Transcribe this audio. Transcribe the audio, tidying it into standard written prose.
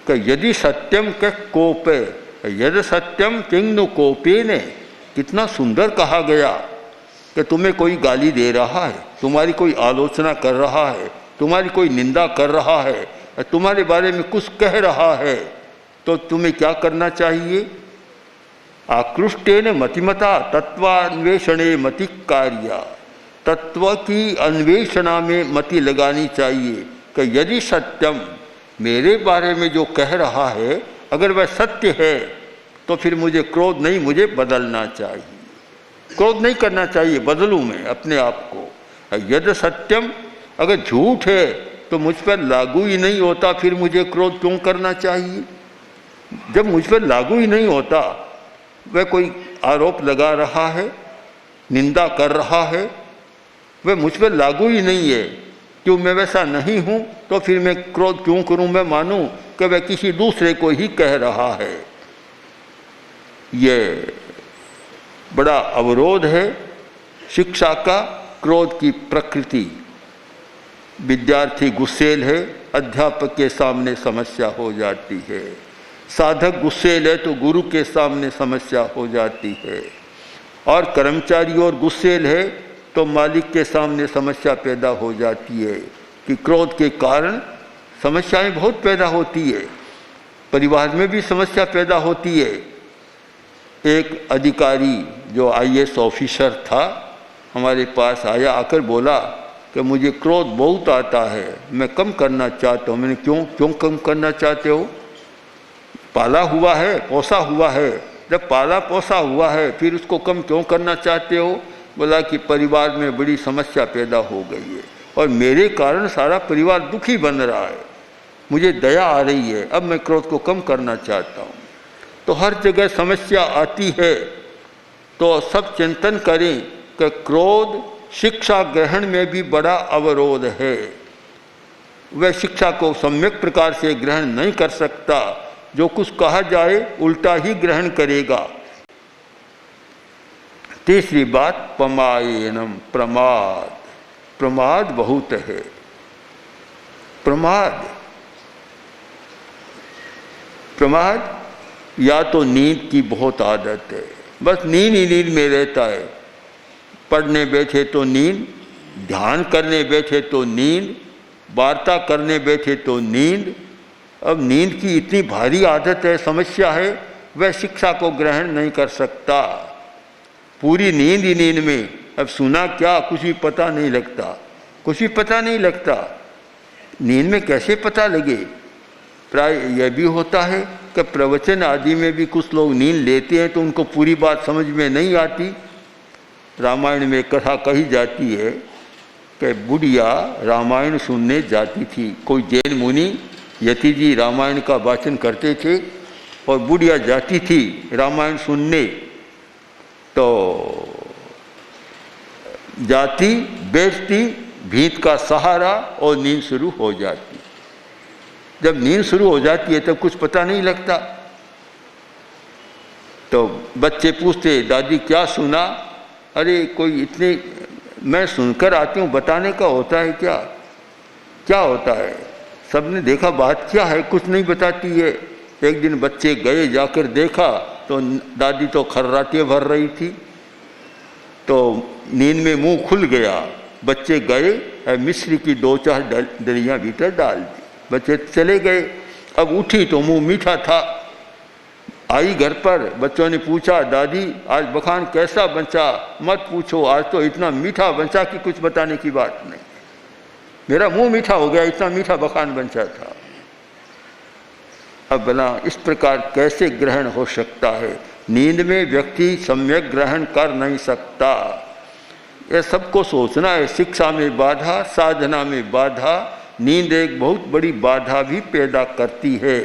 कि यदि सत्यम के कोपे, यदि सत्यम किंग कोपे ने, कितना सुंदर कहा गया कि तुम्हें कोई गाली दे रहा है, तुम्हारी कोई आलोचना कर रहा है, तुम्हारी कोई निंदा कर रहा है, तुम्हारे बारे में कुछ कह रहा है, तो तुम्हें क्या करना चाहिए? आकृष्टेन मतिमता तत्वान्वेषणे मति कार्या, तत्व की अन्वेषणा में मति लगानी चाहिए कि यदि सत्यम, मेरे बारे में जो कह रहा है अगर वह सत्य है तो फिर मुझे क्रोध नहीं, मुझे बदलना चाहिए, क्रोध नहीं करना चाहिए, बदलूं मैं अपने आप को। यदि सत्यम, अगर झूठ है तो मुझ पर लागू ही नहीं होता, फिर मुझे क्रोध क्यों करना चाहिए? जब मुझ पर लागू ही नहीं होता, वह कोई आरोप लगा रहा है, निंदा कर रहा है, वह मुझ पर लागू ही नहीं है, क्यों मैं वैसा नहीं हूँ, तो फिर मैं क्रोध क्यों करूँ? मैं मानूँ कि वह किसी दूसरे को ही कह रहा है। ये बड़ा अवरोध है शिक्षा का, क्रोध की प्रकृति। विद्यार्थी गुस्सेल है, अध्यापक के सामने समस्या हो जाती है, साधक गुस्सेल है तो गुरु के सामने समस्या हो जाती है, और कर्मचारी और गुस्सेल है तो मालिक के सामने समस्या पैदा हो जाती है कि क्रोध के कारण समस्याएं बहुत पैदा होती है, परिवार में भी समस्या पैदा होती है। एक अधिकारी जो IAS ऑफिसर था हमारे पास आया, आकर बोला कि मुझे क्रोध बहुत आता है, मैं कम करना चाहता हूँ। मैंने क्यों कम करना चाहते हो? पाला हुआ है, पोसा हुआ है, जब पाला पोसा हुआ है फिर उसको कम क्यों करना चाहते हो? बोला कि परिवार में बड़ी समस्या पैदा हो गई है और मेरे कारण सारा परिवार दुखी बन रहा है, मुझे दया आ रही है, अब मैं क्रोध को कम करना चाहता हूँ। तो हर जगह समस्या आती है तो सब चिंतन करें कि क्रोध शिक्षा ग्रहण में भी बड़ा अवरोध है। वह शिक्षा को सम्यक प्रकार से ग्रहण नहीं कर सकता, जो कुछ कहा जाए उल्टा ही ग्रहण करेगा। तीसरी बात, पमायनम, प्रमाद। प्रमाद बहुत है। प्रमाद या तो नींद की बहुत आदत है, बस नींद ही नींद में रहता है। पढ़ने बैठे तो नींद, ध्यान करने बैठे तो नींद, वार्ता करने बैठे तो नींद। अब नींद की इतनी भारी आदत है, समस्या है, वह शिक्षा को ग्रहण नहीं कर सकता। पूरी नींद ही नींद में, अब सुना क्या कुछ भी पता नहीं लगता, कुछ भी पता नहीं लगता। नींद में कैसे पता लगे? प्राय यह भी होता है कि प्रवचन आदि में भी कुछ लोग नींद लेते हैं तो उनको पूरी बात समझ में नहीं आती। रामायण में कथा कही जाती है कि बुढ़िया रामायण सुनने जाती थी। कोई जैन मुनि यति जी रामायण का वाचन करते थे और बुढ़िया जाती थी रामायण सुनने, तो जाती, बैठती, भीत का सहारा और नींद शुरू हो जाती। जब नींद शुरू हो जाती है तब कुछ पता नहीं लगता। तो बच्चे पूछते, दादी क्या सुना? अरे कोई इतने, मैं सुनकर आती हूँ, बताने का होता है क्या? क्या होता है? सबने देखा, बात क्या है? कुछ नहीं बताती है। एक दिन बच्चे गए, जाकर देखा तो दादी तो खर्राटे भर रही थी, तो नींद में मुंह खुल गया। बच्चे गए, मिश्री की 2-4 डलियाँ भीतर डाल दी, बच्चे चले गए। अब उठी तो मुंह मीठा था। आई घर पर, बच्चों ने पूछा, दादी आज बखान कैसा बचा? मत पूछो, आज तो इतना मीठा बचा कि कुछ बताने की बात नहीं। मेरा मुंह मीठा हो गया, इतना मीठा बखान बचा था। अब भला इस प्रकार कैसे ग्रहण हो सकता है? नींद में व्यक्ति सम्यक ग्रहण कर नहीं सकता। यह सबको सोचना है। शिक्षा में बाधा, साधना में बाधा, नींद एक बहुत बड़ी बाधा भी पैदा करती है।